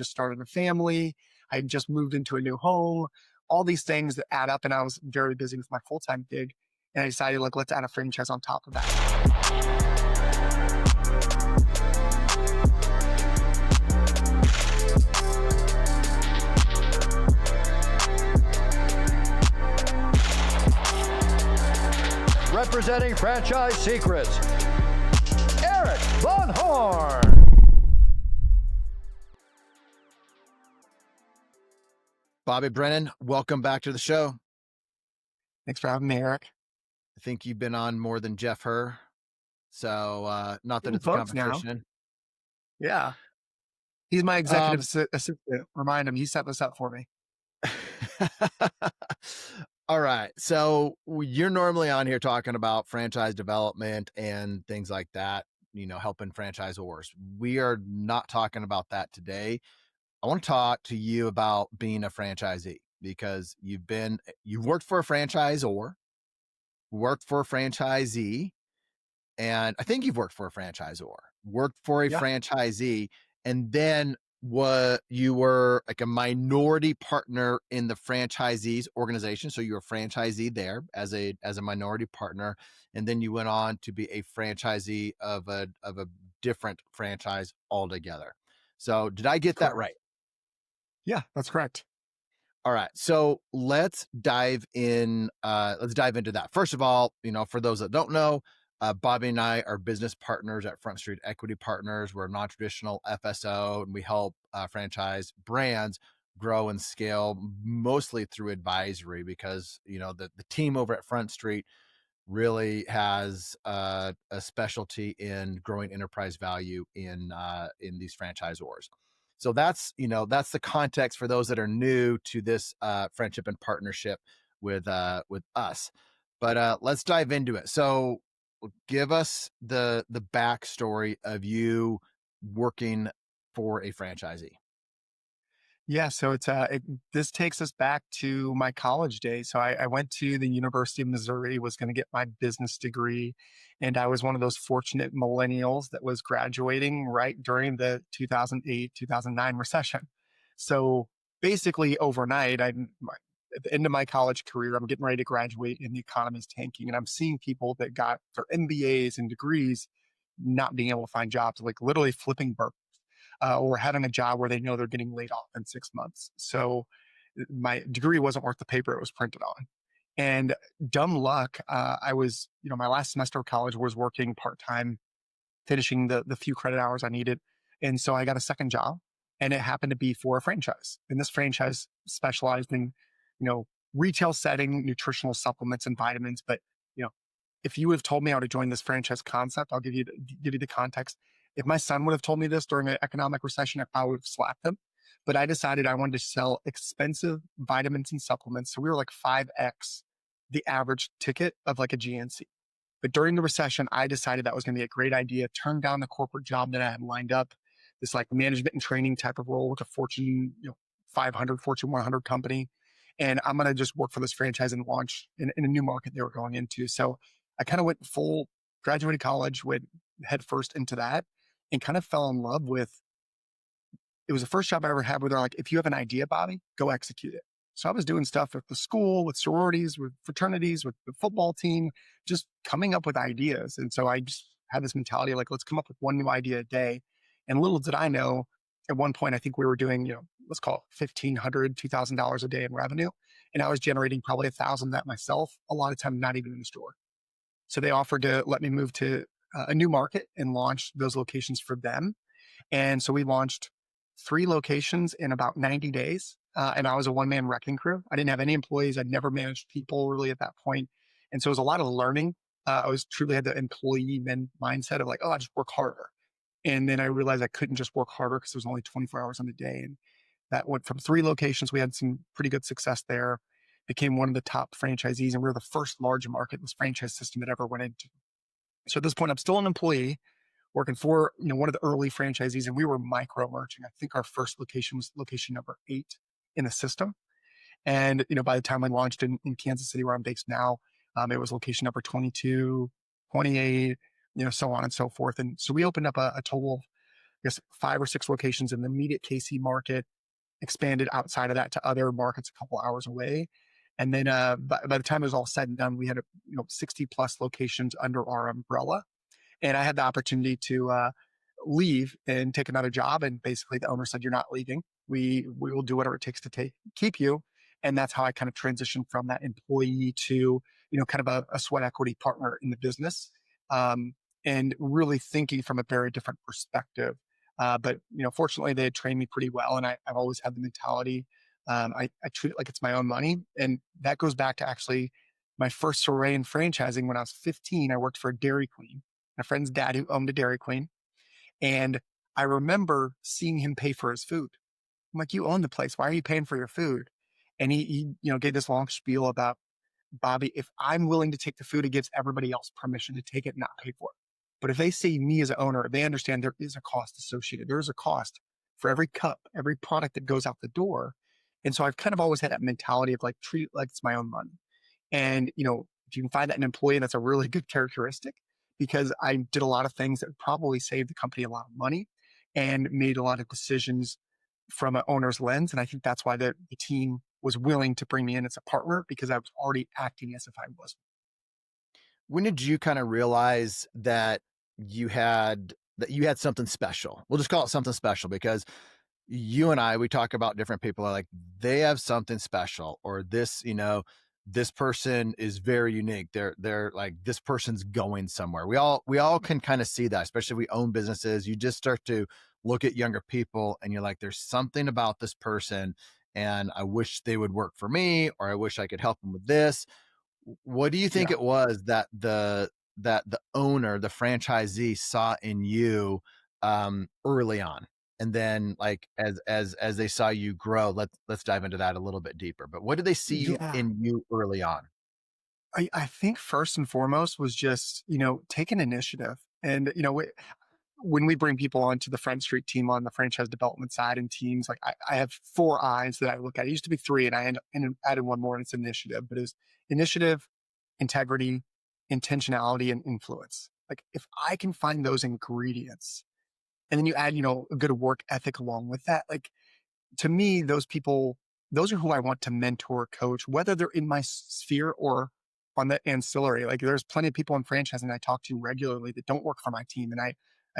just started a family. I had just moved into a new home, all these things that add up. And I was very busy with my full-time gig. And I decided, like, let's add a franchise on top of that. Representing Franchise Secrets, Eric Von Horn. Bobby Brennan, welcome back to the show. Thanks for having me, Eric. I think you've been on more than Jeff Herr. So not that it's a Folks now. competition. Yeah. He's my executive assistant. Remind him, he set this up for me. All right. So you're normally on here talking about franchise development and things like that, helping franchisors. We are not talking about that today. I want to talk to you about being a franchisee because you've worked for a franchisor, worked for a franchisee, and I think you've worked for a franchisor, worked for a franchisee, and then you were like a minority partner in the franchisee's organization. So you're a franchisee there as a minority partner. And then you went on to be a franchisee of a different franchise altogether. So did I get that right? Yeah, that's correct. All right. So let's dive into that. First of all, for those that don't know, Bobby and I are business partners at Front Street Equity Partners. We're a non-traditional FSO, and we help franchise brands grow and scale mostly through advisory because, the team over at Front Street really has a specialty in growing enterprise value in these franchisors. So that's the context for those that are new to this friendship and partnership with us. But let's dive into it. So give us the backstory of you working for a franchisee. Yeah, so this takes us back to my college days. So I went to the University of Missouri, was going to get my business degree, and I was one of those fortunate millennials that was graduating right during the 2008, 2009 recession. So basically overnight, at the end of my college career, I'm getting ready to graduate and the economy's tanking, and I'm seeing people that got their MBAs and degrees not being able to find jobs, like literally flipping burgers. Or having a job where they know they're getting laid off in 6 months. So my degree wasn't worth the paper it was printed on. And dumb luck, I was, my last semester of college was working part-time, finishing the few credit hours I needed. And so I got a second job, and it happened to be for a franchise. And this franchise specialized in, retail setting, nutritional supplements and vitamins. But, if you would have told me how to join this franchise concept, I'll give you the context. If my son would have told me this during an economic recession, I would have slapped him. But I decided I wanted to sell expensive vitamins and supplements. So we were like 5x the average ticket of like a GNC. But during the recession, I decided that was going to be a great idea. Turned down the corporate job that I had lined up, this like management and training type of role with a Fortune 500, Fortune 100 company. And I'm going to just work for this franchise and launch in a new market they were going into. So I kind of went full, graduated college, went head first into that, and kind of fell in love with, it was the first job I ever had where they're like, if you have an idea, Bobby, go execute it. So I was doing stuff at the school, with sororities, with fraternities, with the football team, just coming up with ideas. And so I just had this mentality, like, let's come up with one new idea a day. And little did I know, at one point, I think we were doing, let's call it $1,500, $2,000 a day in revenue. And I was generating probably 1,000 of that myself, a lot of time not even in the store. So they offered to let me move to a new market and launch those locations for them. And so we launched 3 locations in about 90 days. And I was a one-man wrecking crew. I didn't have any employees. I'd never managed people really at that point. And so it was a lot of learning. I was truly had the employee mindset of like, oh, I just work harder. And then I realized I couldn't just work harder because there was only 24 hours in the day. And that went from 3 locations. We had some pretty good success there. Became one of the top franchisees. And we were the first large market this franchise system had ever went into. So at this point, I'm still an employee working for, one of the early franchisees, and we were micro merging. I think our first location was location number 8 in the system. And, by the time I launched in Kansas City, where I'm based now, it was location number 22, 28, so on and so forth. And so we opened up a total of guess 5 or 6 locations in the immediate KC market, expanded outside of that to other markets a couple hours away. And then by the time it was all said and done, we had 60 plus locations under our umbrella. And I had the opportunity to leave and take another job. And basically, the owner said, "You're not leaving. We will do whatever it takes to keep you." And that's how I kind of transitioned from that employee to kind of a sweat equity partner in the business, um, and really thinking from a very different perspective. But fortunately, they had trained me pretty well, and I've always had the mentality. I treat it like it's my own money, and that goes back to actually my first foray in franchising when I was 15. I worked for a Dairy Queen, my friend's dad who owned a Dairy Queen. And I remember seeing him pay for his food. I'm like, "You own the place. Why are you paying for your food?" And he gave this long spiel about, "Bobby, if I'm willing to take the food, it gives everybody else permission to take it and not pay for it. But if they see me as an owner, they understand there is a cost associated. There is a cost for every cup, every product that goes out the door." And so I've kind of always had that mentality of like, treat it like it's my own money. And, if you can find that in an employee, that's a really good characteristic, because I did a lot of things that probably saved the company a lot of money and made a lot of decisions from an owner's lens. And I think that's why the team was willing to bring me in as a partner, because I was already acting as if I was. When did you kind of realize that you had something special? We'll just call it something special because you and we talk about different people are like, they have something special, or this person is very unique. They're like, this person's going somewhere. We all can kind of see that, especially if we own businesses. You just start to look at younger people and you're like, there's something about this person and I wish they would work for me, or I wish I could help them with this. What do you think Yeah. it was that the owner, the franchisee saw in you early on? And then like as they saw you grow, let's dive into that a little bit deeper. But what did they see Yeah. in you early on? I think first and foremost was just, taking initiative. And, when we bring people onto the Front Street team on the franchise development side and teams, like I have 4 eyes that I look at. It used to be three, and and added one more, and it's initiative. But it was initiative, integrity, intentionality, and influence. Like if I can find those ingredients, and then you add, a good work ethic along with that, like to me, those people, those are who I want to mentor, coach, whether they're in my sphere or on the ancillary. Like there's plenty of people in franchising I talk to regularly that don't work for my team, and I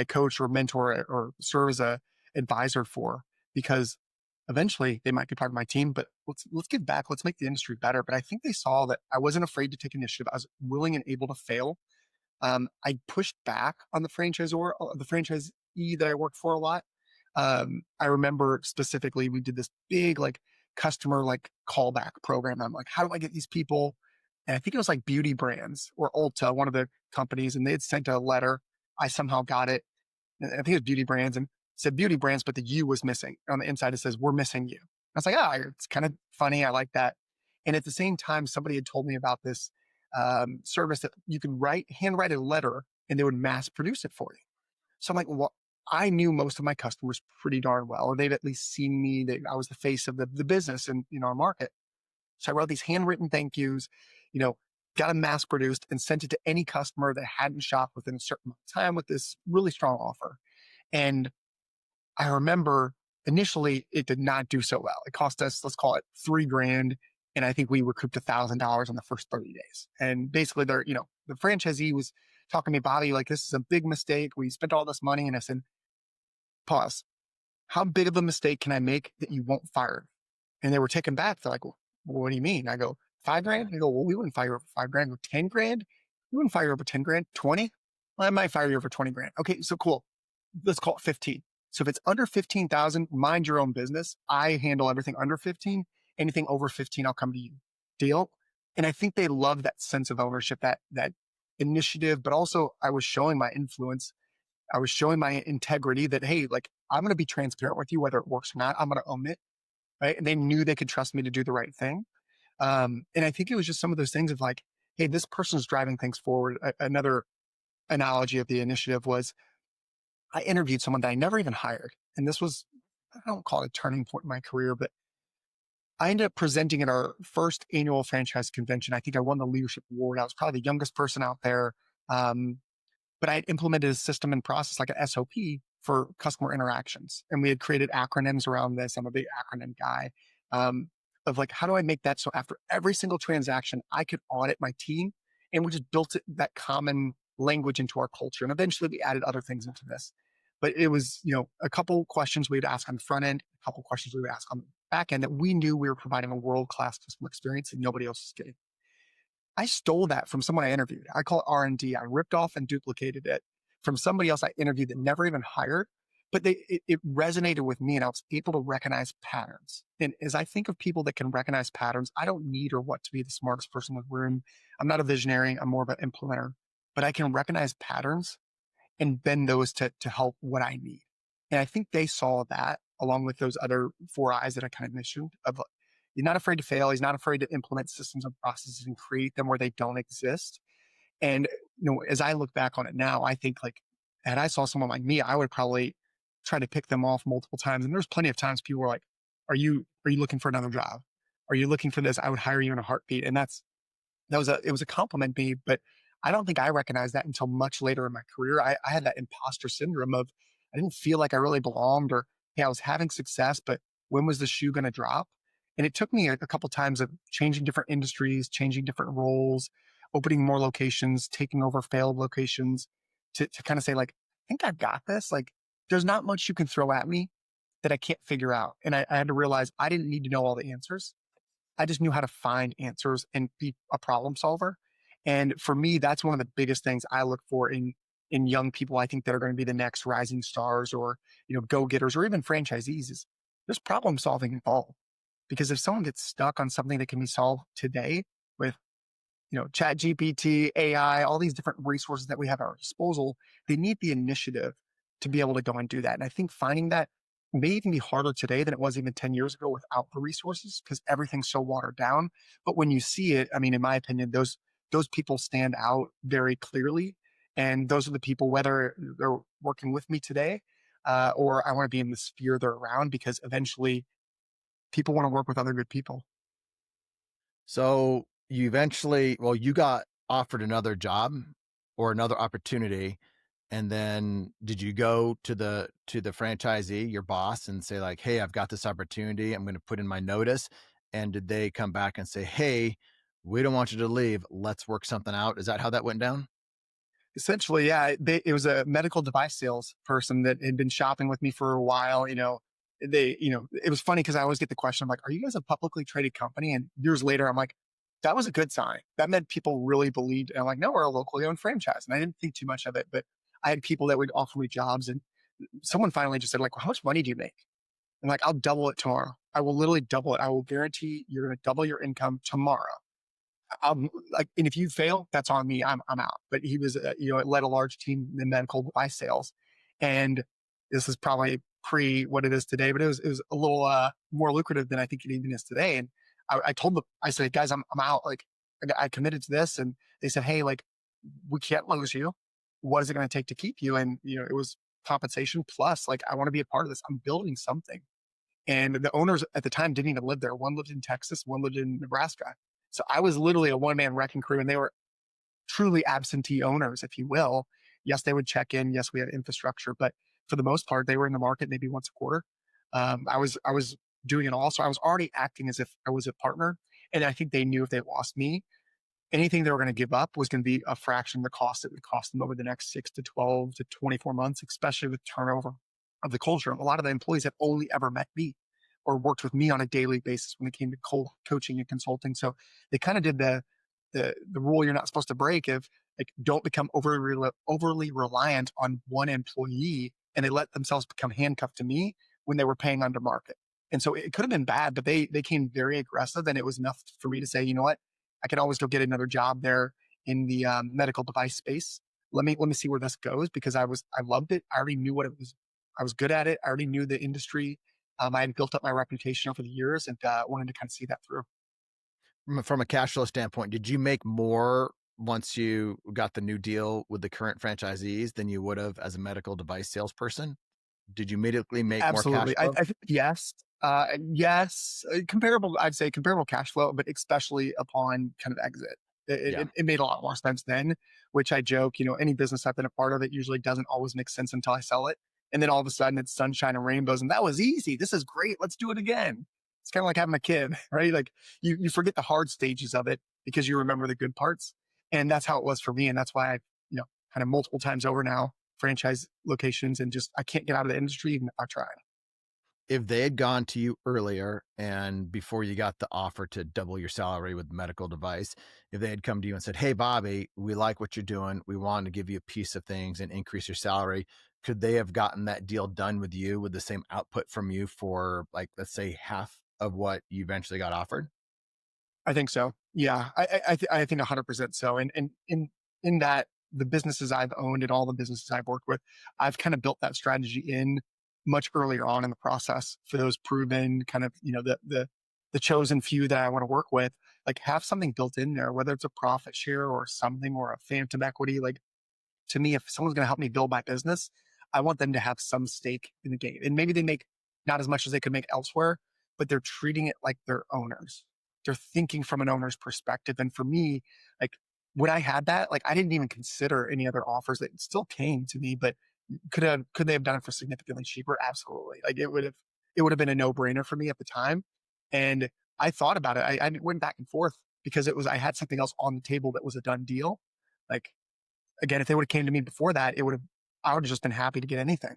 coach or mentor or serve as a advisor for, because eventually they might be part of my team. But let's give back. Let's make the industry better. But I think they saw that I wasn't afraid to take initiative. I was willing and able to fail. I pushed back on the franchisor, the franchisee that I worked for a lot. I remember specifically we did this big like customer like callback program. I'm like, how do I get these people? And I think it was like Beauty Brands or Ulta, one of the companies, and they had sent a letter. I somehow got it. And I think it was Beauty Brands, and it said Beauty Brands, but the U was missing. On the inside, it says, "We're missing you." I was like, "Ah, it's kind of funny. I like that." And at the same time, somebody had told me about this service that you could handwrite a letter and they would mass produce it for you. So I'm like, well, I knew most of my customers pretty darn well, or they'd at least seen me. I was the face of the business in our market. So I wrote these handwritten thank yous, you know, got them mass produced and sent it to any customer that hadn't shopped within a certain amount of time with this really strong offer. And I remember initially it did not do so well. It cost us, let's call it 3 grand. And I think we recouped $1,000 in the first 30 days. And basically the franchisee was talking to me, "Bobby, like this is a big mistake. We spent all this money." And I said, "Pause. How big of a mistake can I make that you won't fire?" And they were taken back. They're like, "Well, what do you mean?" I go, "5 grand?" They go, "Well, we wouldn't fire you over 5 grand." I go, "10 grand? We wouldn't fire you over 10 grand. 20? Well, I might fire you over 20 grand. Okay, so cool. Let's call it 15. So if it's under 15,000, mind your own business. I handle everything under 15. Anything over 15, I'll come to you. Deal?" And I think they love that sense of ownership, that initiative, but also I was showing my influence. I was showing my integrity that, hey, like I'm going to be transparent with you, whether it works or not. I'm going to own it. Right. And they knew they could trust me to do the right thing. And I think it was just some of those things of like, hey, this person's driving things forward. Another analogy of the initiative was I interviewed someone that I never even hired. And this was, I don't call it a turning point in my career, but I ended up presenting at our first annual franchise convention. I think I won the leadership award. I was probably the youngest person out there. But I had implemented a system and process like an SOP for customer interactions. And we had created acronyms around this. I'm a big acronym guy. Um, of like, how do I make that so after every single transaction, I could audit my team? And we just built that common language into our culture. And eventually we added other things into this. But it was, a couple questions we would ask on the front end, a couple questions we would ask on the back end that we knew we were providing a world-class customer experience and nobody else was getting. I stole that from someone I interviewed. I call it R&D. I ripped off and duplicated it from somebody else I interviewed that never even hired, but it resonated with me and I was able to recognize patterns. And as I think of people that can recognize patterns, I don't need or want to be the smartest person in the room. I'm not a visionary. I'm more of an implementer, but I can recognize patterns and bend those to help what I need. And I think they saw that along with those other four eyes that I kind of mentioned of he's not afraid to fail. He's not afraid to implement systems and processes and create them where they don't exist. And as I look back on it now, I think like, had I saw someone like me, I would probably try to pick them off multiple times. And there's plenty of times people were like, are you looking for another job? Are you looking for this? I would hire you in a heartbeat. And it was a compliment to me, but I don't think I recognized that until much later in my career. I had that imposter syndrome of I didn't feel like I really belonged or hey, I was having success, but when was the shoe going to drop? And it took me a couple times of changing different industries, changing different roles, opening more locations, taking over failed locations to kind of say like, I think I've got this. Like there's not much you can throw at me that I can't figure out. And I had to realize I didn't need to know all the answers. I just knew how to find answers and be a problem solver. And for me, that's one of the biggest things I look for in young people. I think that are going to be the next rising stars or go getters or even franchisees. Is there's problem solving involved because if someone gets stuck on something that can be solved today with chat GPT, AI, all these different resources that we have at our disposal, they need the initiative to be able to go and do that. And I think finding that may even be harder today than it was even 10 years ago without the resources because everything's so watered down. But when you see it, I mean, in my opinion, those people stand out very clearly. And those are the people, whether they're working with me today or I want to be in the sphere they're around because eventually people want to work with other good people. So you eventually, well, you got offered another job or another opportunity. And then did you go to the franchisee, your boss, and say like, hey, I've got this opportunity. I'm going to put in my notice. And did they come back and say, hey, we don't want you to leave. Let's work something out. Is that how that went down? Essentially, yeah, it was a medical device sales person that had been shopping with me for a while. It was funny because I always get the question, I'm like, are you guys a publicly traded company? And years later, I'm like, that was a good sign. That meant people really believed. And I'm like, no, we're a locally owned franchise. And I didn't think too much of it, but I had people that would offer me jobs. And someone finally just said, like, well, how much money do you make? I'm like, I'll double it tomorrow. I will literally double it. I will guarantee you're going to double your income tomorrow. And if you fail, that's on me. I'm out. But he was, led a large team in medical device sales, and this is probably pre what it is today, but it was a little more lucrative than I think it even is today. And I told them, I said, guys, I'm out. Like I committed to this, and they said, hey, like we can't lose you. What is it going to take to keep you? And it was compensation plus. Like I want to be a part of this. I'm building something. And the owners at the time didn't even live there. One lived in Texas, one lived in Nebraska. So I was literally a one man wrecking crew, and they were truly absentee owners, if you will. Yes, they would check in. Yes, we had infrastructure, but for the most part, they were in the market maybe once a quarter. I was doing it all, so I was already acting as if I was a partner, and I think they knew if they lost me, anything they were going to give up was going to be a fraction of the cost it would cost them over the next 6 to 12 to 24 months, especially with turnover of the culture. A lot of the employees have only ever met me or worked with me on a daily basis when it came to coaching and consulting. So they kind of did the rule you're not supposed to break of like don't become overly reliant on one employee, and they let themselves become handcuffed to me when they were paying under market. And so it could have been bad, but they came very aggressive, and it was enough for me to say, you know what, I can always go get another job there in the medical device space. Let me see where this goes because I loved it. I already knew what it was. I was good at it. I already knew the industry. I had built up my reputation over the years and wanted to kind of see that through. From a cash flow standpoint, did you make more once you got the new deal with the current franchisees than you would have as a medical device salesperson? Did you immediately make more cash Absolutely. I flow? think yes. Yes. Comparable, I'd say comparable cash flow, but especially upon kind of exit. Yeah. It made a lot more sense then, which I joke, any business I've been a part of, it usually doesn't always make sense until I sell it. And then all of a sudden it's sunshine and rainbows. And that was easy. This is great. Let's do it again. It's kind of like having a kid, right? Like you forget the hard stages of it because you remember the good parts. And that's how it was for me. And that's why I, kind of multiple times over now, franchise locations, and just, I can't get out of the industry even if I try. If they had gone to you earlier and before you got the offer to double your salary with medical device, if they had come to you and said, "Hey, Bobby, we like what you're doing. We want to give you a piece of things and increase your salary," could they have gotten that deal done with you with the same output from you for, like, let's say half of what you eventually got offered? I think so. Yeah, I think 100% so. And in that, the businesses I've owned and all the businesses I've worked with, I've kind of built that strategy in much earlier on in the process for those proven kind of, the chosen few that I want to work with. Like, have something built in there, whether it's a profit share or something or a phantom equity. Like, to me, if someone's going to help me build my business, I want them to have some stake in the game. And maybe they make not as much as they could make elsewhere, but they're treating it like they're owners. They're thinking from an owner's perspective. And for me, like, when I had that, like, I didn't even consider any other offers that still came to me, but could they have done it for significantly cheaper? Absolutely. Like, it would have been a no brainer for me at the time. And I thought about it. I went back and forth because I had something else on the table that was a done deal. Like, again, if they would have came to me before that, I would have just been happy to get anything.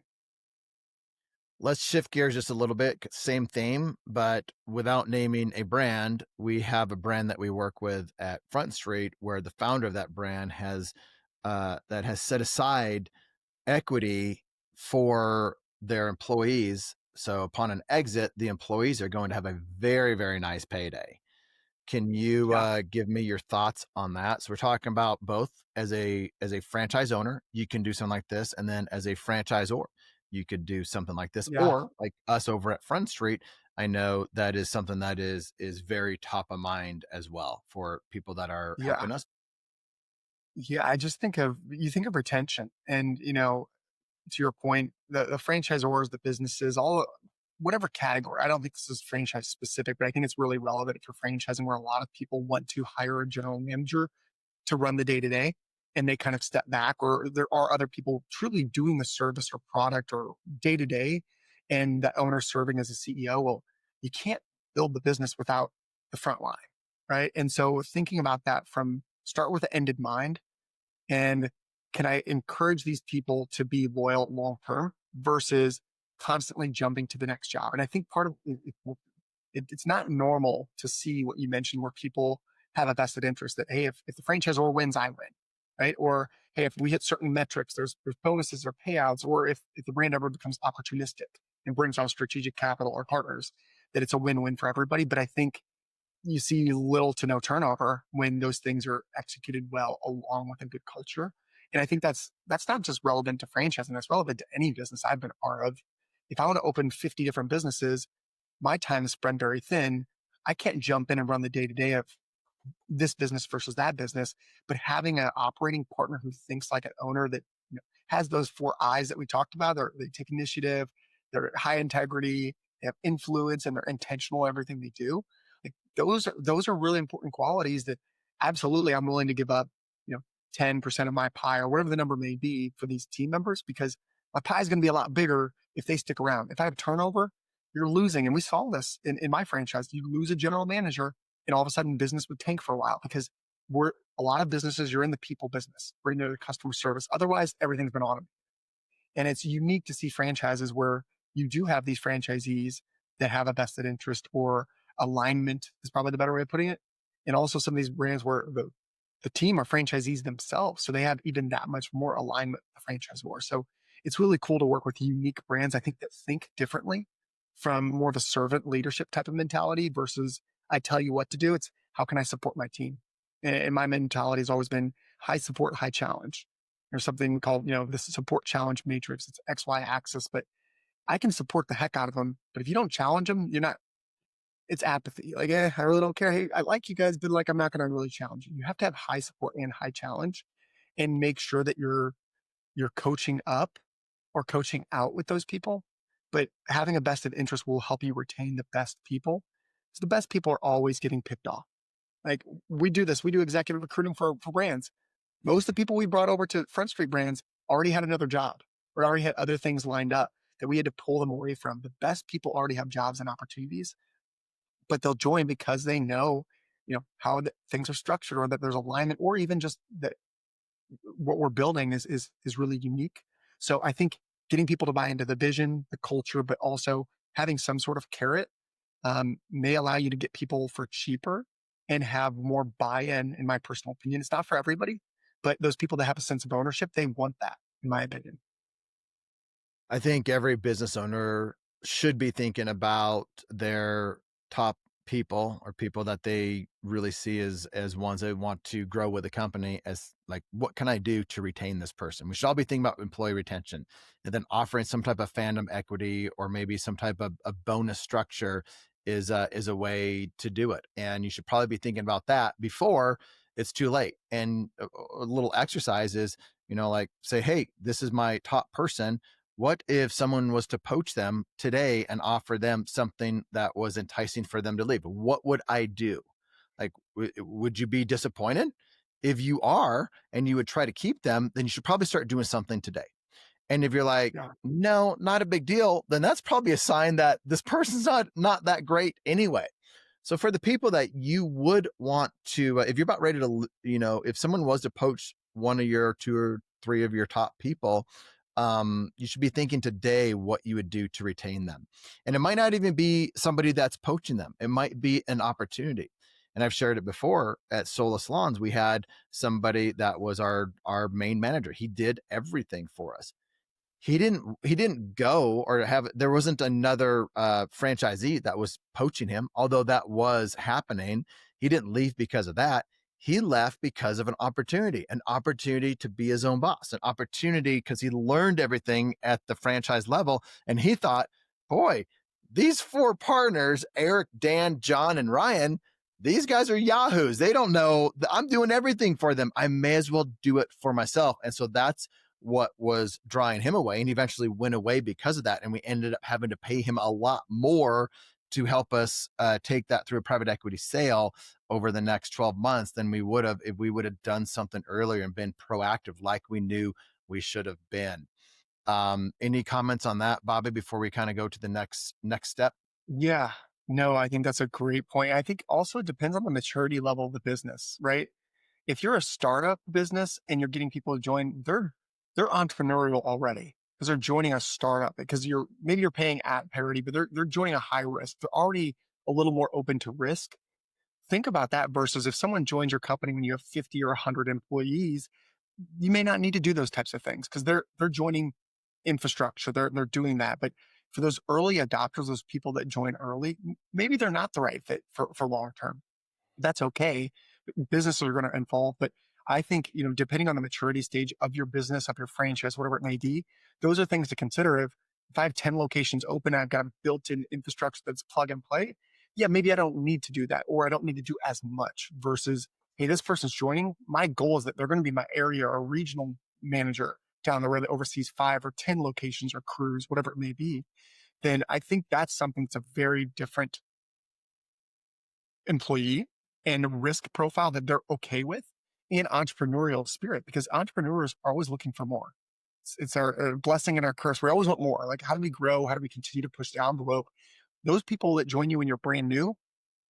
Let's shift gears just a little bit. Same theme, but without naming a brand, we have a brand that we work with at Front Street where the founder of that brand has set aside equity for their employees. So upon an exit, the employees are going to have a very, very nice payday. Can you Yeah. give me your thoughts on that? So we're talking about both as a franchise owner, you can do something like this, and then as a franchisor, you could do something like this, Yeah. or like us over at Front Street. I know that is something that is very top of mind as well for people that are Yeah. helping us. Yeah. You think of retention and, to your point, the franchisors, the businesses, all whatever category. I don't think this is franchise specific, but I think it's really relevant for franchising where a lot of people want to hire a general manager to run the day to day and they kind of step back, or there are other people truly doing the service or product or day to day and the owner serving as a CEO. Well, you can't build the business without the front line. Right. And so thinking about that from start with an end in mind, and can I encourage these people to be loyal long term versus constantly jumping to the next job? And I think part of it's not normal to see what you mentioned where people have a vested interest that, hey, if the franchisor wins, I win, right? Or, hey, if we hit certain metrics, there's bonuses or payouts, or if the brand ever becomes opportunistic and brings on strategic capital or partners, that it's a win-win for everybody. But I think you see little to no turnover when those things are executed well along with a good culture. And I think that's not just relevant to franchising, that's relevant to any business I've been a part of. If I want to open 50 different businesses, my time is spread very thin. I can't jump in and run the day to day of this business versus that business, but having an operating partner who thinks like an owner that has those four eyes that we talked about, they take initiative, they're high integrity, they have influence, and they're intentional in everything they do. Like those are really important qualities that absolutely I'm willing to give up, 10% of my pie or whatever the number may be for these team members because my pie is going to be a lot bigger if they stick around. If I have turnover, you're losing. And we saw this in my franchise. You lose a general manager and all of a sudden business would tank for a while because we're a lot of businesses, you're in the people business, we're in the customer service. Otherwise, everything's been automated. And it's unique to see franchises where you do have these franchisees that have a vested interest or alignment is probably the better way of putting it. And also some of these brands where the team are franchisees themselves. So they have even that much more alignment with the franchisor. So it's really cool to work with unique brands, I think, that think differently from more of a servant leadership type of mentality versus I tell you what to do. It's how can I support my team? And my mentality has always been high support, high challenge. There's something called, this support challenge matrix. It's XY axis, but I can support the heck out of them. But if you don't challenge them, it's apathy. Like, I really don't care. Hey, I like you guys, but like, I'm not going to really challenge you. You have to have high support and high challenge and make sure that you're coaching up or coaching out with those people. But having a vested interest will help you retain the best people. So the best people are always getting picked off. Like we do this, we do executive recruiting for brands. Most of the people we brought over to Front Street brands already had another job. or already had other things lined up that we had to pull them away from. The best people already have jobs and opportunities, but they'll join because they know, how things are structured, or that there's alignment, or even just that what we're building is really unique. So I think getting people to buy into the vision, the culture, but also having some sort of carrot may allow you to get people for cheaper and have more buy-in. In my personal opinion, it's not for everybody, but those people that have a sense of ownership, they want that, in my opinion. I think every business owner should be thinking about their top people, or people that they really see as ones they want to grow with the company, as like, what can I do to retain this person? We should all be thinking about employee retention, and then offering some type of fandom equity, or maybe some type of a bonus structure is a way to do it. And you should probably be thinking about that before it's too late. And a little exercise is, like, say, hey, this is my top person. What if someone was to poach them today and offer them something that was enticing for them to leave? What would I do? Like, would you be disappointed? If you are, and you would try to keep them, then you should probably start doing something today. And if you're like, Yeah. no, not a big deal, then that's probably a sign that this person's not that great anyway. So for the people that you would want to, if you're about ready to, if someone was to poach one of your two or three of your top people, you should be thinking today what you would do to retain them. And it might not even be somebody that's poaching them. It might be an opportunity. And I've shared it before at Sola Salons. We had somebody that was our main manager. He did everything for us. He didn't go, or have, there wasn't another franchisee that was poaching him, although that was happening. He didn't leave because of that. He left because of an opportunity to be his own boss, an opportunity because he learned everything at the franchise level. And he thought, boy, these four partners, Eric, Dan, John, and Ryan, these guys are yahoos. They don't know that I'm doing everything for them. I may as well do it for myself. And so that's what was drawing him away. And he eventually went away because of that. And we ended up having to pay him a lot more to help us take that through a private equity sale over the next 12 months than we would have if we would have done something earlier and been proactive like we knew we should have been. Any comments on that, Bobby, before we kind of go to the next step? Yeah. No, I think that's a great point. I think also it depends on the maturity level of the business, right? If you're a startup business and you're getting people to join, they're entrepreneurial already because they're joining a startup, because you're paying at parity, but they're joining a high risk. They're already a little more open to risk. Think about that versus if someone joins your company when you have 50 or 100 employees, you may not need to do those types of things because they're joining infrastructure. They're doing that. But for those early adopters, those people that join early, maybe they're not the right fit for long term. That's okay. Businesses are going to evolve, but I think, depending on the maturity stage of your business, of your franchise, whatever it may be, those are things to consider. If I have 10 locations open, I've got a built-in infrastructure that's plug and play. Yeah, maybe I don't need to do that, or I don't need to do as much versus, hey, this person's joining. My goal is that they're going to be my area or regional manager down the road that oversees 5 or 10 locations or crews, whatever it may be. Then I think that's something that's a very different employee and risk profile that they're okay with, and entrepreneurial spirit, because entrepreneurs are always looking for more. It's our blessing and our curse. We always want more. Like, how do we grow? How do we continue to push the envelope? Those people that join you when you're brand new,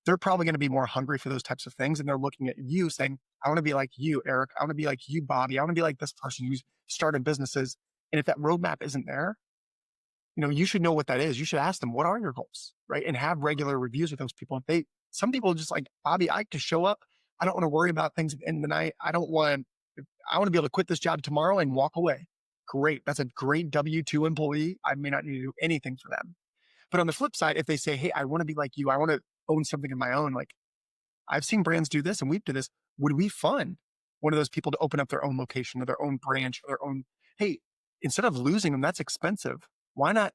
they're probably going to be more hungry for those types of things. And they're looking at you saying, I want to be like you, Eric. I want to be like you, Bobby. I want to be like this person who's started businesses. And if that roadmap isn't there, you should know what that is. You should ask them, what are your goals? Right. And have regular reviews with those people. Some people just like, Bobby, I like to show up. I don't want to worry about things at the end of the night. I want to be able to quit this job tomorrow and walk away. Great. That's a great W-2 employee. I may not need to do anything for them. But on the flip side, if they say, hey, I want to be like you, I want to own something of my own. Like, I've seen brands do this and we've done this. Would we fund one of those people to open up their own location or their own branch or their own, hey, instead of losing them, that's expensive. Why not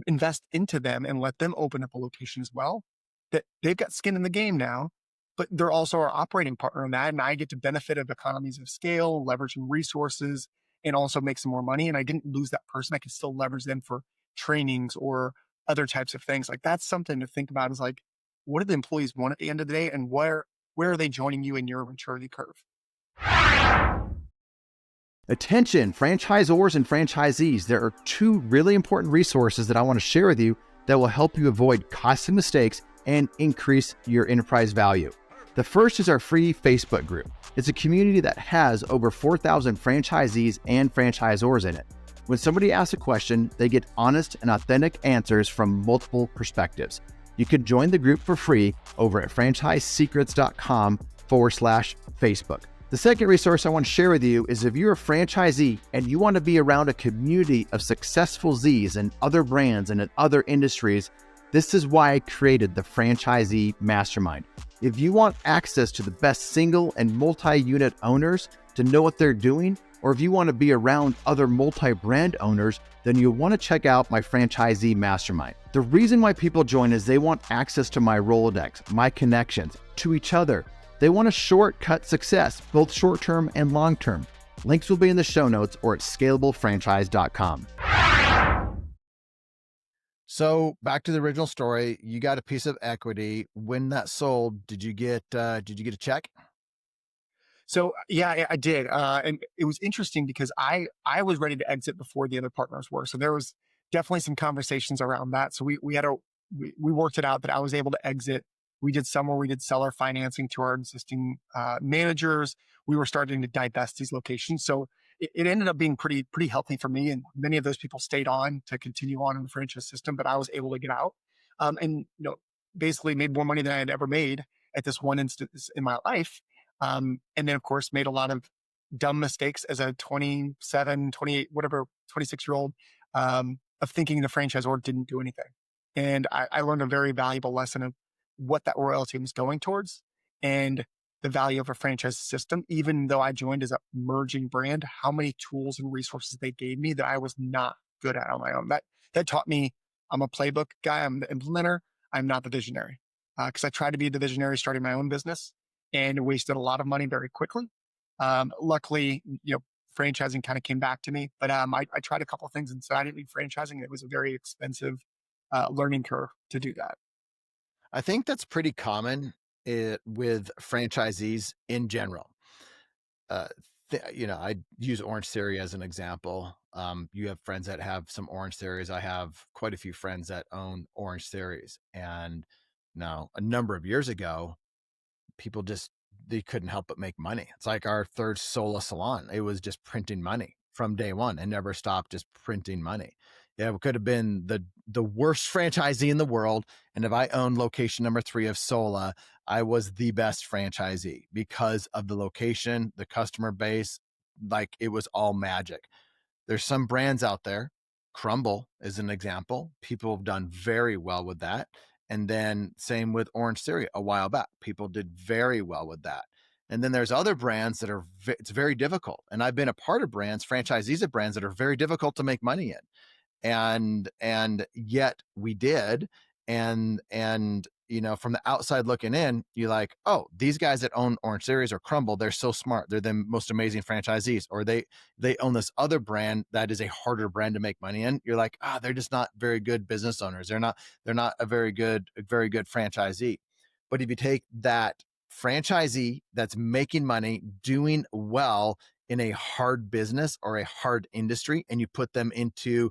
invest into them and let them open up a location as well? That they've got skin in the game now, but they're also our operating partner in that. And I get to benefit of economies of scale, leveraging resources, and also make some more money. And I didn't lose that person. I can still leverage them for trainings or other types of things. Like, that's something to think about, is like, what do the employees want at the end of the day? And where are they joining you in your maturity curve? Attention, franchisors and franchisees, there are two really important resources that I want to share with you that will help you avoid costly mistakes and increase your enterprise value. The first is our free Facebook group. It's a community that has over 4,000 franchisees and franchisors in it. When somebody asks a question, they get honest and authentic answers from multiple perspectives. You can join the group for free over at franchisesecrets.com/Facebook. The second resource I want to share with you is if you're a franchisee and you want to be around a community of successful Zs and other brands and in other industries, this is why I created the Franchisee Mastermind. If you want access to the best single and multi-unit owners to know what they're doing, or if you want to be around other multi-brand owners, then you'll want to check out my Franchisee Mastermind. The reason why people join is they want access to my Rolodex, my connections, to each other. They want a shortcut success, both short-term and long-term. Links will be in the show notes or at scalablefranchise.com. So back to the original story, you got a piece of equity. When that sold, did you get a check? So yeah, I did, and it was interesting because I was ready to exit before the other partners were. So there was definitely some conversations around that. So we worked it out that I was able to exit. We did some where we did seller financing to our existing managers. We were starting to divest these locations, so it ended up being pretty healthy for me. And many of those people stayed on to continue on in the franchise system, but I was able to get out, and basically made more money than I had ever made at this one instance in my life. And then, of course, made a lot of dumb mistakes as a 27, 28, whatever, 26-year-old, of thinking the franchisor didn't do anything. And I learned a very valuable lesson of what that royalty was going towards and the value of a franchise system. Even though I joined as a merging brand, how many tools and resources they gave me that I was not good at on my own. That taught me I'm a playbook guy. I'm the implementer. I'm not the visionary. Because I tried to be the visionary starting my own business and wasted a lot of money very quickly. Luckily, franchising kind of came back to me, but I tried a couple of things and so I didn't need franchising. It was a very expensive learning curve to do that. I think that's pretty common with franchisees in general. Uh, I use OrangeTheory as an example. You have friends that have some OrangeTheories. I have quite a few friends that own OrangeTheories. And now a number of years ago, people they couldn't help but make money. It's like our third Sola salon. It was just printing money from day one and never stopped just printing money. Yeah, it could have been the worst franchisee in the world. And if I owned location number 3 of Sola, I was the best franchisee because of the location, the customer base, like it was all magic. There's some brands out there. Crumble is an example. People have done very well with that. And then same with OrangeTheory a while back. People did very well with that. And then there's other brands that it's very difficult. And I've been a part of brands, franchisees of brands that are very difficult to make money in. And yet we did. And from the outside looking in, you're like, oh, these guys that own OrangeTheory or Crumble, they're so smart. They're the most amazing franchisees. Or they own this other brand that is a harder brand to make money in. You're like, they're just not very good business owners. They're not a very good franchisee. But if you take that franchisee that's making money, doing well in a hard business or a hard industry, and you put them into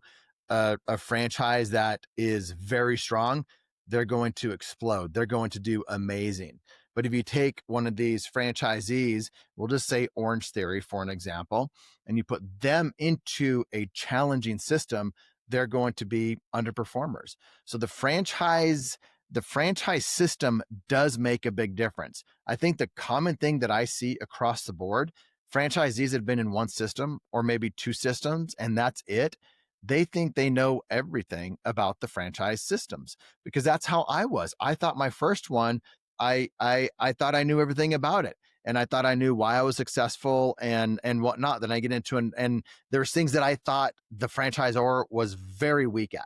a franchise that is very strong, they're going to explode. They're going to do amazing. But if you take one of these franchisees, we'll just say OrangeTheory for an example, and you put them into a challenging system, they're going to be underperformers. So the franchise system does make a big difference. I think the common thing that I see across the board, franchisees that have been in one system or maybe 2 systems, and that's it. They think they know everything about the franchise systems because that's how I was. I thought my first one, I thought I knew everything about it. And I thought I knew why I was successful and whatnot. Then I get into and there's things that I thought the franchisor was very weak at.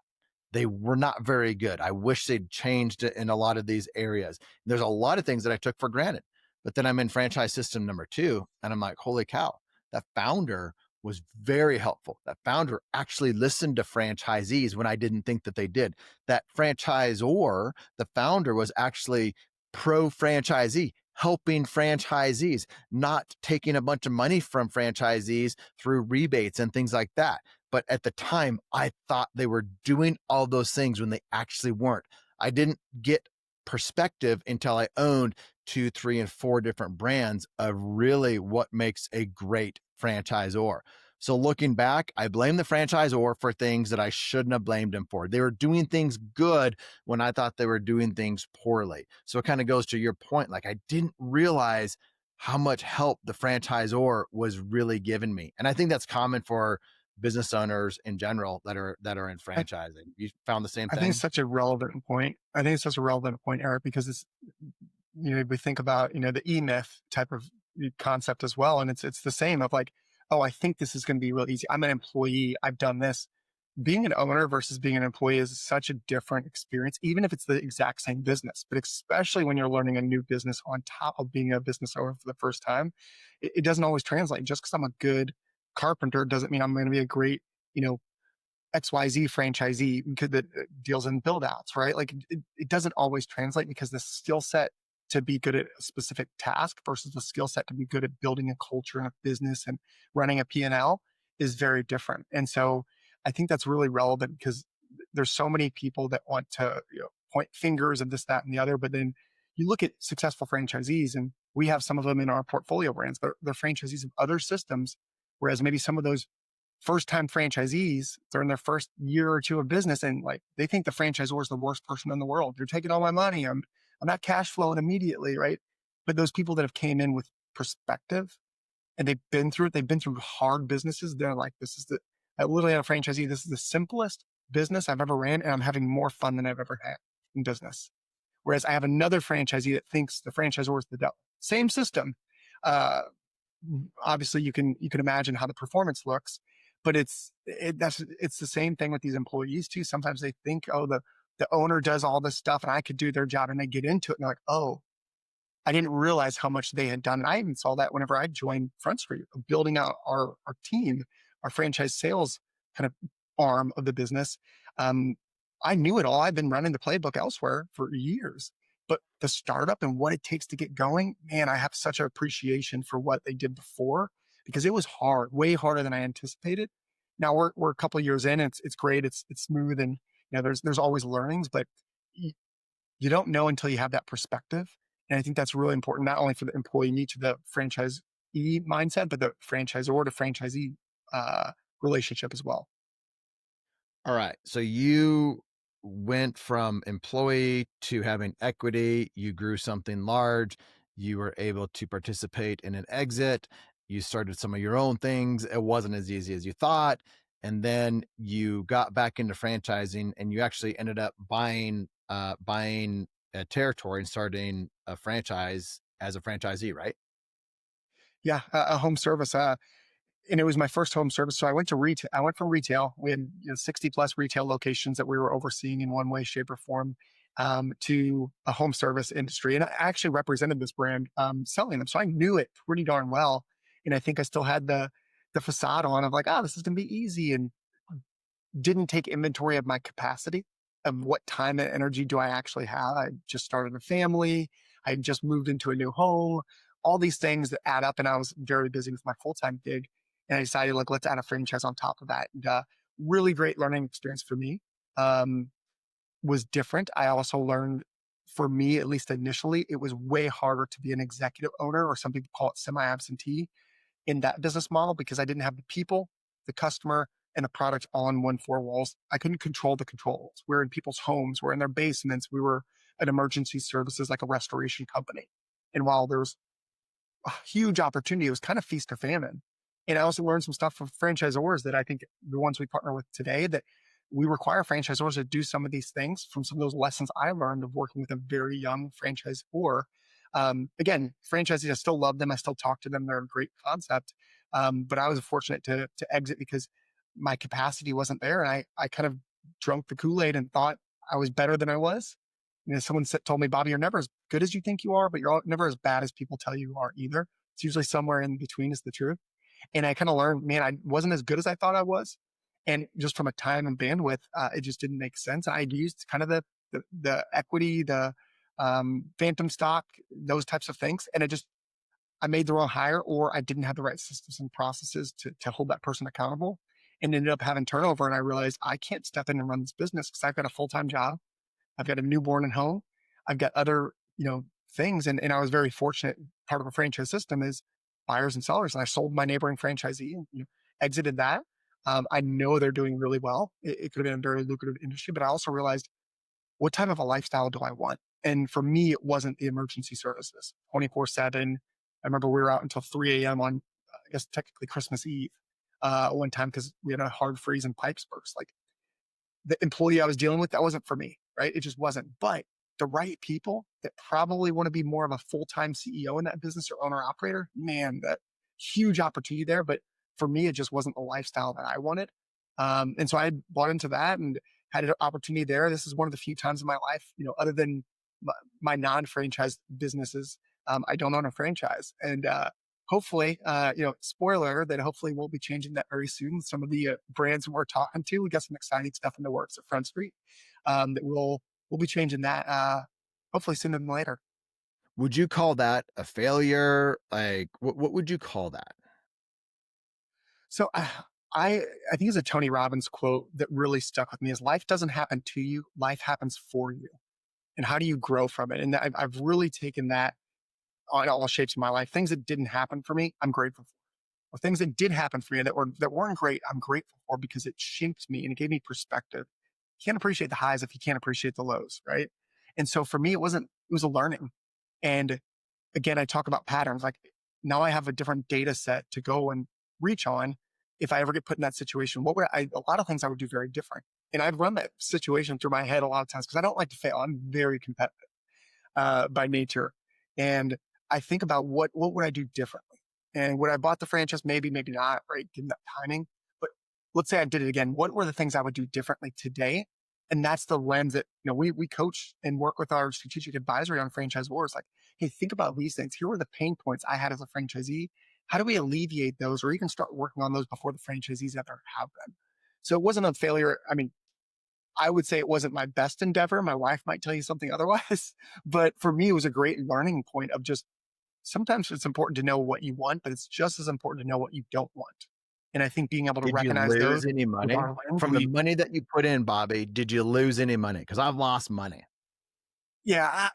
They were not very good. I wish they'd changed it in a lot of these areas. There's a lot of things that I took for granted. But then I'm in franchise system number 2 and I'm like, holy cow, that founder was very helpful. That founder actually listened to franchisees when I didn't think that they did. That franchisor, the founder, was actually pro franchisee, helping franchisees, not taking a bunch of money from franchisees through rebates and things like that. But at the time, I thought they were doing all those things when they actually weren't. I didn't get perspective until I owned 2, 3, and 4 different brands of really what makes a great franchisor. So looking back, I blame the franchisor for things that I shouldn't have blamed him for. They were doing things good when I thought they were doing things poorly. So it kind of goes to your point. Like, I didn't realize how much help the franchisor was really giving me. And I think that's common for business owners in general that are in I, franchising. You found the same I think it's thing? such a relevant point. I think it's such a relevant point, Eric, because it's, we think about, the e-myth type of concept as well. And it's the same of like, oh, I think this is going to be real easy. I'm an employee. I've done this. Being an owner versus being an employee is such a different experience, even if it's the exact same business, but especially when you're learning a new business on top of being a business owner for the first time, it doesn't always translate. Just because I'm a good carpenter doesn't mean I'm going to be a great, you know, XYZ franchisee that deals in build outs, right? Like it doesn't always translate because the skill set to be good at a specific task versus the skill set to be good at building a culture and a business and running a P&L is very different. And so I think that's really relevant because there's so many people that want to point fingers and this, that, and the other. But then you look at successful franchisees, and we have some of them in our portfolio brands. They're franchisees of other systems, whereas maybe some of those first time franchisees, they're in their first year or two of business and like they think the franchisor is the worst person in the world. You're taking all my money. I'm not cash flowing immediately, right? But those people that have came in with perspective and they've been through it, they've been through hard businesses. They're like, I literally had a franchisee. This is the simplest business I've ever ran, and I'm having more fun than I've ever had in business. Whereas I have another franchisee that thinks the franchisor is the devil. Same system. Uh, Obviously you can imagine how the performance looks, but it's the same thing with these employees too. Sometimes they think, oh, the owner does all this stuff and I could do their job, and they get into it and they're like, oh, I didn't realize how much they had done. And I even saw that whenever I joined Front Street, building out our team, our franchise sales kind of arm of the business. Um, I knew it all. I've been running the playbook elsewhere for years, but the startup and what it takes to get going, man, I have such an appreciation for what they did before because it was hard, way harder than I anticipated. Now we're a couple of years in. It's great. It's smooth, and there's always learnings, but you don't know until you have that perspective. And I think that's really important, not only for the employee to the franchisee mindset, but the franchisor to franchisee relationship as well. All right. So you went from employee to having equity. You grew something large. You were able to participate in an exit. You started some of your own things. It wasn't as easy as you thought. And then you got back into franchising, and you actually ended up buying a territory and starting a franchise as a franchisee, right? Yeah, a home service. And it was my first home service. So I went to retail. I went from retail. We had 60 plus retail locations that we were overseeing in one way, shape, or form, to a home service industry. And I actually represented this brand selling them. So I knew it pretty darn well. And I think I still had the facade on of like, oh, this is going to be easy, and didn't take inventory of my capacity of what time and energy do I actually have. I just started a family. I just moved into a new home, all these things that add up. And I was very busy with my full-time gig. And I decided, like, let's add a franchise on top of that. And really great learning experience for me. Was different. I also learned, for me, at least initially, it was way harder to be an executive owner, or some people call it semi-absentee, in that business model because I didn't have the people, the customer, and the product all in one four walls. I couldn't control the controls. We're in people's homes, we're in their basements, we were an emergency services like a restoration company. And while there was a huge opportunity, it was kind of feast or famine. And I also learned some stuff from franchisors that I think the ones we partner with today, that we require franchisors to do some of these things from some of those lessons I learned of working with a very young franchisor. Again, franchisees, I still love them. I still talk to them. They're a great concept. But I was fortunate to exit because my capacity wasn't there. And I kind of drunk the Kool-Aid and thought I was better than I was. Someone told me, Bobby, you're never as good as you think you are, but you're never as bad as people tell you are either. It's usually somewhere in between is the truth. And I kind of learned, man, I wasn't as good as I thought I was. And just from a time and bandwidth, it just didn't make sense. I used kind of the equity, the phantom stock, those types of things. And I made the wrong hire, or I didn't have the right systems and processes to hold that person accountable, and ended up having turnover. And I realized I can't step in and run this business because I've got a full-time job. I've got a newborn at home. I've got other, things. And I was very fortunate. Part of a franchise system is buyers and sellers. And I sold my neighboring franchisee and exited that. I know they're doing really well. It could have been a very lucrative industry, but I also realized, what type of a lifestyle do I want? And for me, it wasn't the emergency services 24/7. I remember we were out until 3 a.m. on, I guess, technically Christmas Eve one time because we had a hard freeze and pipes burst. Like, the employee I was dealing with, that wasn't for me, right? It just wasn't. But the right people that probably want to be more of a full-time CEO in that business or owner operator, man, that huge opportunity there. But for me, it just wasn't the lifestyle that I wanted. And so I bought into that and had an opportunity there. This is one of the few times in my life, other than my non-franchise businesses, I don't own a franchise. And hopefully, spoiler that hopefully we'll be changing that very soon. Some of the brands we're talking to, we got some exciting stuff in the works at Front Street that we'll be changing that hopefully sooner than later. Would you call that a failure? Like, what would you call that? So I think it's a Tony Robbins quote that really stuck with me: is life doesn't happen to you, life happens for you. And how do you grow from it? And I've really taken that on all shapes of my life. Things that didn't happen for me, I'm grateful for. Or things that did happen for me that weren't great, I'm grateful for because it shaped me and it gave me perspective. You can't appreciate the highs if you can't appreciate the lows, right? And so for me, it was a learning. And again, I talk about patterns. Like, now I have a different data set to go and reach on. If I ever get put in that situation, a lot of things I would do very different. And I've run that situation through my head a lot of times because I don't like to fail. I'm very competitive by nature. And I think about what would I do differently? And would I bought the franchise? Maybe, maybe not, right? Given that timing. But let's say I did it again. What were the things I would do differently today? And that's the lens that, we coach and work with our strategic advisory on franchise wars. Like, hey, think about these things. Here were the pain points I had as a franchisee. How do we alleviate those or even start working on those before the franchisees ever have them? So it wasn't a failure. I mean, I would say it wasn't my best endeavor. My wife might tell you something otherwise, but for me, it was a great learning point of just, sometimes it's important to know what you want, but it's just as important to know what you don't want. And I think being able to Did you recognize those lose any with money our lens, from the money that you put in, Bobby? Did you lose any money? Because I've lost money. yeah,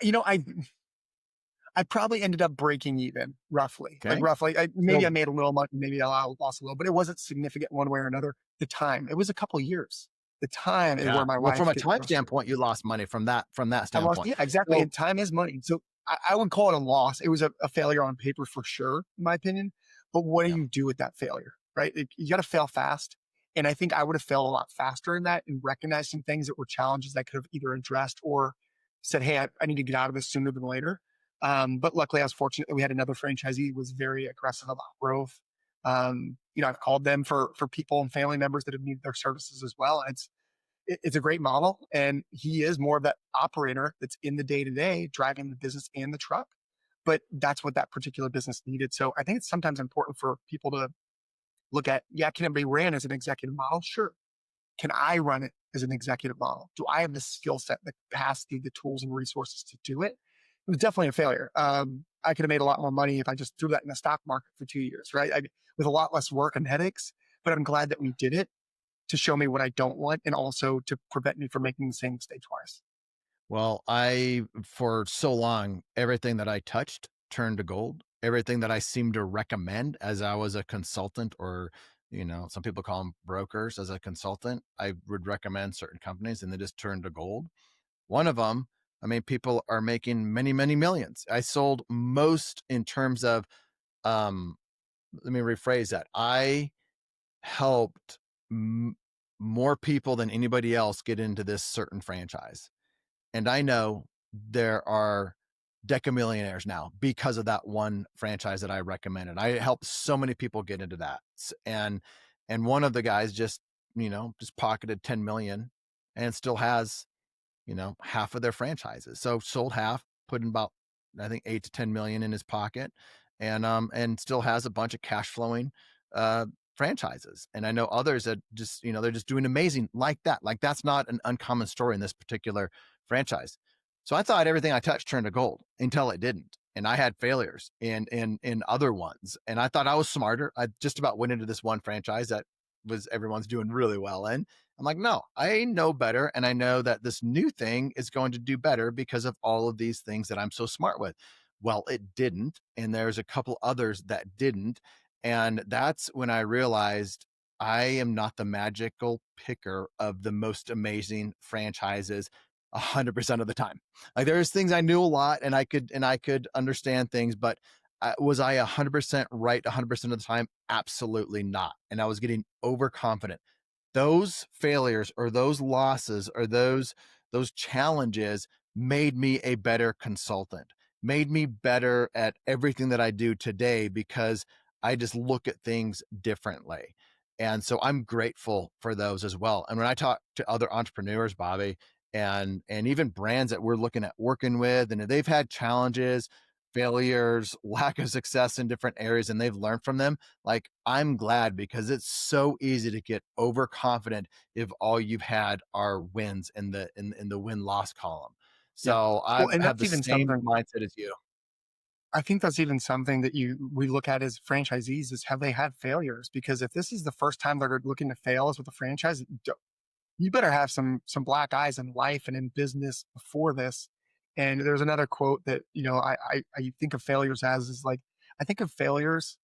I probably ended up breaking even roughly, like Okay. roughly. Maybe So I made a little money, maybe I lost a little, but it wasn't significant one way or another. The time, it was a couple of years. The time is yeah. where my Well, from wife a gets time frustrated. standpoint, you lost money from that I lost, standpoint. yeah, exactly. So And time is money. So I would call it a loss. It was a failure on paper for sure, in my opinion. But what do yeah. you do with that failure, right? You got to fail fast. And I think I would have failed a lot faster in that and recognized some things that were challenges I could have either addressed or said, hey, I need to get out of this sooner than later. But luckily, I was fortunate that we had another franchisee who was very aggressive about growth. I've called them for people and family members that have needed their services as well. And it's a great model. And he is more of that operator that's in the day to day, driving the business and the truck. But that's what that particular business needed. So I think it's sometimes important for people to look at, yeah, can it be ran as an executive model? Sure. Can I run it as an executive model? Do I have the skill set, the capacity, the tools and resources to do it? It was definitely a failure. I could have made a lot more money if I just threw that in the stock market for 2 years, right? With a lot less work and headaches, but I'm glad that we did it to show me what I don't want and also to prevent me from making the same mistake twice. Well, for so long, everything that I touched turned to gold. Everything that I seemed to recommend as I was a consultant, or, some people call them brokers, as a consultant, I would recommend certain companies and they just turned to gold. One of them, I mean, people are making many, many millions. I sold most in terms of, um, let me rephrase that. I helped more people than anybody else get into this certain franchise. And I know there are decamillionaires now because of that one franchise that I recommended. I helped so many people get into that. And one of the guys just pocketed 10 million and still has, half of their franchises. So sold half, put in about, I think, 8 to 10 million in his pocket, and still has a bunch of cash flowing franchises. And I know others that just, they're just doing amazing like that. Like, that's not an uncommon story in this particular franchise. So I thought everything I touched turned to gold until it didn't. And I had failures in other ones. And I thought I was smarter. I just about went into this one franchise that was everyone's doing really well in. I'm like, no, I know better. And I know that this new thing is going to do better because of all of these things that I'm so smart with. Well, it didn't. And there's a couple others that didn't. And that's when I realized I am not the magical picker of the most amazing franchises 100% of the time. Like there's things I knew a lot and I could understand things, but was I 100% right 100% of the time? Absolutely not. And I was getting overconfident. Those failures or those losses or those challenges made me a better consultant, made me better at everything that I do today because I just look at things differently. And so I'm grateful for those as well. And when I talk to other entrepreneurs, Bobby, and even brands that we're looking at working with, and they've had challenges, failures, lack of success in different areas, and they've learned from them, like I'm glad because it's so easy to get overconfident if all you've had are wins in the win-loss column. Yeah. So I Well, and have that's the even same something mindset as you. I think that's even something that we look at as franchisees is have they had failures? Because if this is the first time they're looking to fail is with a franchise, you better have some black eyes in life and in business before this. And there's another quote that I think of failures as is like I think of failures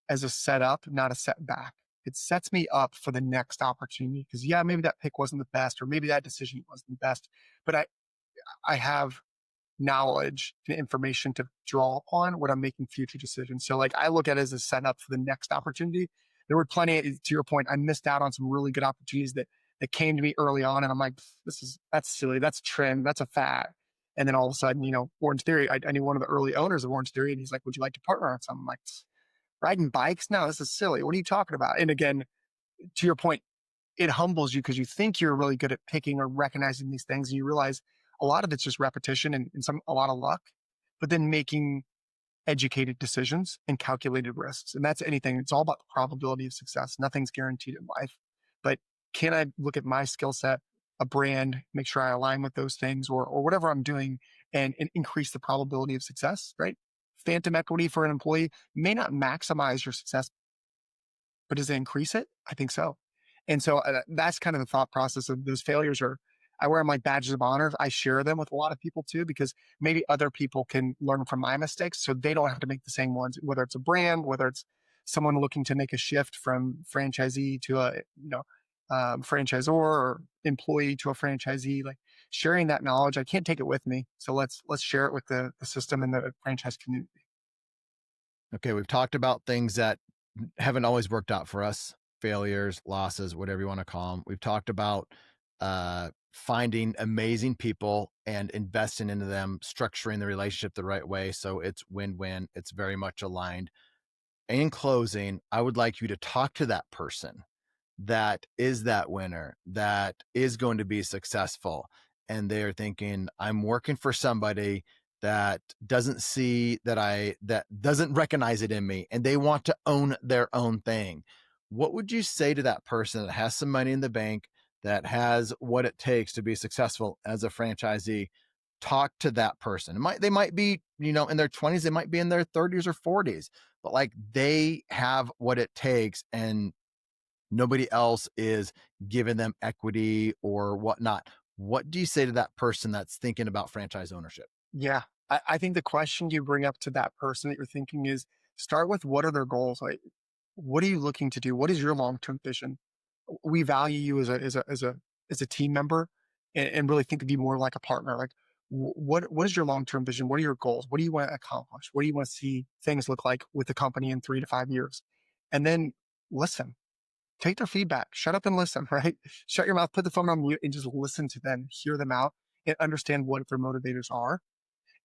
as a setup, not a setback. It sets me up for the next opportunity because yeah, maybe that pick wasn't the best, or maybe that decision wasn't the best, but I have knowledge and information to draw upon when I'm making future decisions. So like I look at it as a setup for the next opportunity. There were plenty, to your point, I missed out on some really good opportunities that came to me early on. And I'm like, that's silly. That's a trend. That's a fad. And then all of a sudden, Orange Theory, I knew one of the early owners of Orange Theory and he's like, would you like to partner on something? I'm like, riding bikes? No, this is silly. What are you talking about? And again, to your point, it humbles you because you think you're really good at picking or recognizing these things and you realize a lot of it's just repetition and a lot of luck, but then making educated decisions and calculated risks. And that's anything. It's all about the probability of success. Nothing's guaranteed in life. But can I look at my skill set, a brand, make sure I align with those things or whatever I'm doing and increase the probability of success, right? Phantom equity for an employee may not maximize your success, but does it increase it? I think so. And so that's kind of the thought process of those failures are, I wear them like badges of honor. I share them with a lot of people too, because maybe other people can learn from my mistakes so they don't have to make the same ones, whether it's a brand, whether it's someone looking to make a shift from franchisee to franchisor or employee to a franchisee, like sharing that knowledge. I can't take it with me. So let's share it with the system and the franchise community. Okay, we've talked about things that haven't always worked out for us, failures, losses, whatever you want to call them. We've talked about finding amazing people and investing into them, structuring the relationship the right way so it's win-win. It's very much aligned. In closing, I would like you to talk to that person that is that winner, that is going to be successful. And they're thinking, I'm working for somebody that doesn't see that doesn't recognize it in me, and they want to own their own thing. What would you say to that person that has some money in the bank, that has what it takes to be successful as a franchisee? Talk to that person. They might be, in their 20s, they might be in their 30s or 40s, but like they have what it takes and nobody else is giving them equity or whatnot. What do you say to that person that's thinking about franchise ownership? Yeah. I think the question you bring up to that person that you're thinking is start with what are their goals? Like, what are you looking to do? What is your long-term vision? We value you as a team member and really think of you more like a partner. Like what is your long-term vision? What are your goals? What do you want to accomplish? What do you want to see things look like with the company in 3 to 5 years? And then listen, take their feedback, shut up and listen, right? Shut your mouth, put the phone on mute and just listen to them, hear them out and understand what their motivators are.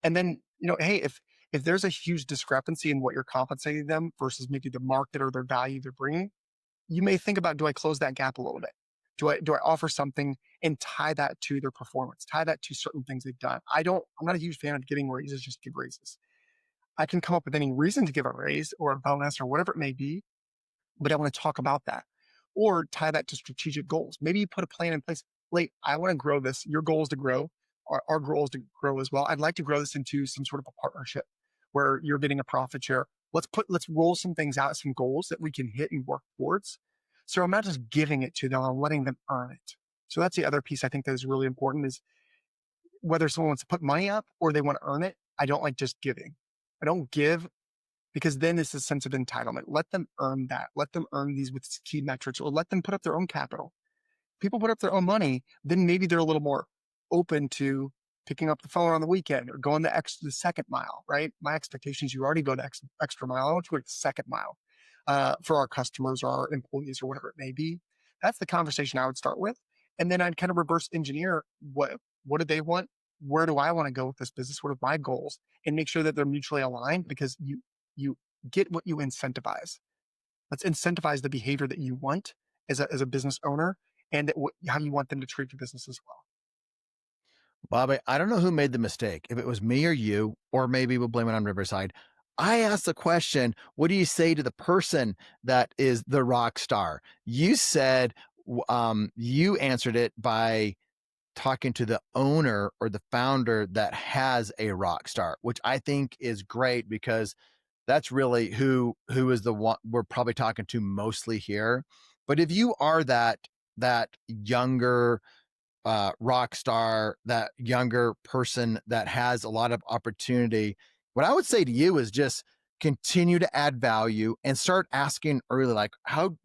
And then, hey, if there's a huge discrepancy in what you're compensating them versus maybe the market or their value they're bringing, you may think about, do I close that gap a little bit? Do I offer something and tie that to their performance, tie that to certain things they've done? I'm not a huge fan of giving raises, just give raises. I can come up with any reason to give a raise or a bonus or whatever it may be, but I want to talk about that or tie that to strategic goals. Maybe you put a plan in place. Like, I want to grow this. Your goal is to grow our goal is to grow as well. I'd like to grow this into some sort of a partnership where you're getting a profit share. Let's roll some things out, some goals that we can hit and work towards. So I'm not just giving it to them, I'm letting them earn it. So that's the other piece I think that is really important is whether someone wants to put money up or they want to earn it. I don't like just giving. I don't give because then it's a sense of entitlement. Let them earn that. Let them earn these with key metrics or let them put up their own capital. People put up their own money, then maybe they're a little more open to picking up the phone on the weekend or going the second mile, right? My expectation is you already go the extra mile. I want you to go the second mile for our customers or our employees or whatever it may be. That's the conversation I would start with. And then I'd kind of reverse engineer what do they want? Where do I want to go with this business? What are my goals? And make sure that they're mutually aligned because you get what you incentivize. Let's incentivize the behavior that you want as a business owner and how you want them to treat your business as well. Bobby, I don't know who made the mistake, if it was me or you, or maybe we'll blame it on Riverside. I asked the question, what do you say to the person that is the rock star? You said, you answered it by talking to the owner or the founder that has a rock star, which I think is great because that's really who is the one we're probably talking to mostly here. But if you are that younger rock star, that younger person that has a lot of opportunity, what I would say to you is just continue to add value and start asking early, like, how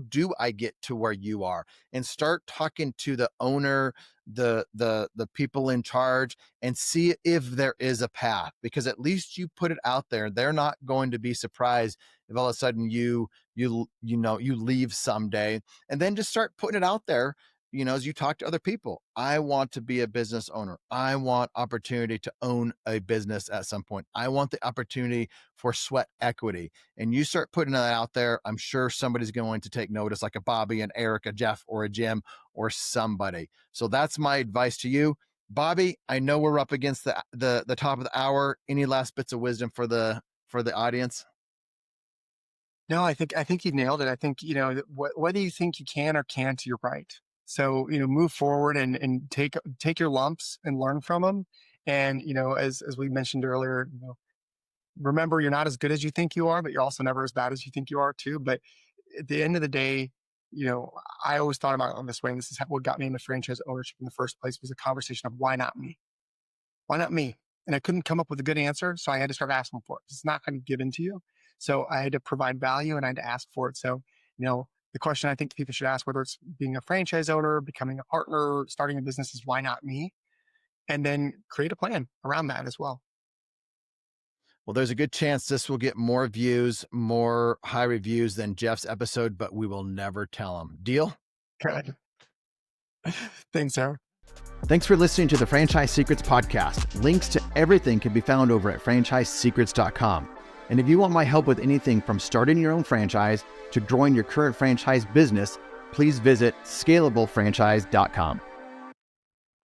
do I get to where you are? And start talking to the owner, the people in charge, and see if there is a path, because at least you put it out there. They're not going to be surprised if all of a sudden you leave someday. And then just start putting it out there, as you talk to other people. I want to be a business owner. I want opportunity to own a business at some point. I want the opportunity for sweat equity. And you start putting that out there, I'm sure somebody's going to take notice, like a Bobby, an Eric, a Jeff, or a Jim, or somebody. So that's my advice to you. Bobby, I know we're up against the top of the hour. Any last bits of wisdom for the audience? No, I think you nailed it. I think, whether you think you can or can't, you're right. So, move forward and take your lumps and learn from them. And, as we mentioned earlier, remember you're not as good as you think you are, but you're also never as bad as you think you are too. But at the end of the day, I always thought about it on this way. And this is what got me into franchise ownership in the first place was a conversation of why not me? Why not me? And I couldn't come up with a good answer. So I had to start asking for it. It's not going to be given to you. So I had to provide value and I had to ask for it. So, the question I think people should ask, whether it's being a franchise owner, becoming a partner, starting a business, is why not me? And then create a plan around that as well. Well, there's a good chance this will get more views, more high reviews than Jeff's episode, but we will never tell him. Deal? Good. Thanks, Sarah. Thanks for listening to the Franchise Secrets podcast. Links to everything can be found over at franchisesecrets.com. And if you want my help with anything from starting your own franchise to growing your current franchise business, please visit scalablefranchise.com.